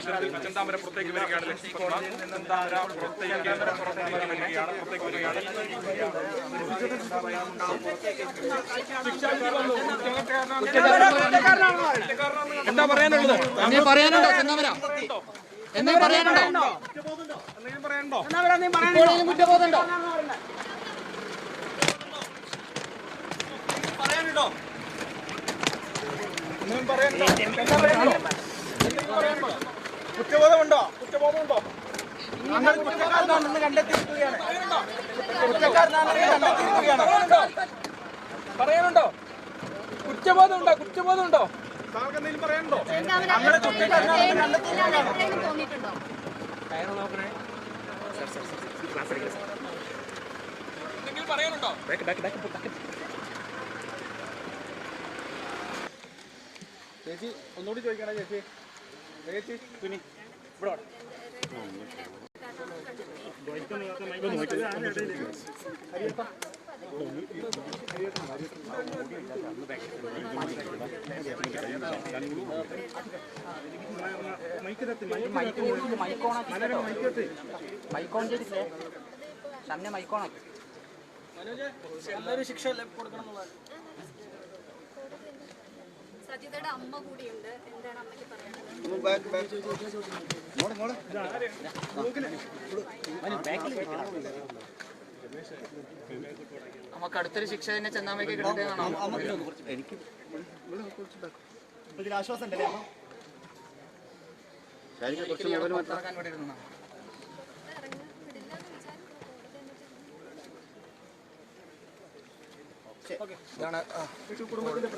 ചെന്താമര പുറത്തേക്ക് വരികയാണ്. ചെന്താമര പുറത്തേക്ക് വരികയാണ്. എന്താ പറയാനുള്ളത്? പറയാനുണ്ടോ ചെന്താമര? എന്തെങ്കിലും പറയാനുണ്ടോ? കുറ്റബോധമുണ്ടോ? കുറ്റബോധമുണ്ടോ? കുറ്റബോധമുണ്ടോ? ഞങ്ങൾ കുറ്റക്കാരനാണെന്ന് കണ്ടെത്തിയിരിക്കുകയാണ്. കുറ്റക്കാരനാണെന്ന് കണ്ടെത്തിയിരിക്കുകയാണ്. പറയാനുണ്ടോ? കുറ്റബോധമുണ്ടോ? കുറ്റബോധമുണ്ടോ? താങ്കൾക്ക് എന്തെങ്കിലും പറയാനുണ്ടോ? ഞങ്ങൾ കുറ്റക്കാരനാണെന്ന് കണ്ടെത്തിയിരിക്കുകയാണ്. എന്തെങ്കിലും പറയാനുണ്ടോ? ചേച്ചി ഒന്നുകൂടി ചോദിക്കണേ. ചേച്ചി തുനി ഇവിടെ എല്ലാവരും ശിക്ഷ കൊടുക്കണം. സജിതയുടെ അമ്മ കൂടിയുണ്ട്. എന്താണ് അമ്മയ്ക്ക് പറയാനുള്ളത്? നമുക്ക് അടുത്തൊരു ശിക്ഷ തന്നെ ചെന്താമരയ്ക്ക് കിട്ടുന്നതാണോ? എനിക്ക് ആശ്വാസം ഉണ്ടല്ലേ അമ്മ? പുറത്തിറക്കാൻ വേണ്ടി ഇരുന്നോ? ഇതാണ് കുടുംബത്തിന്റെ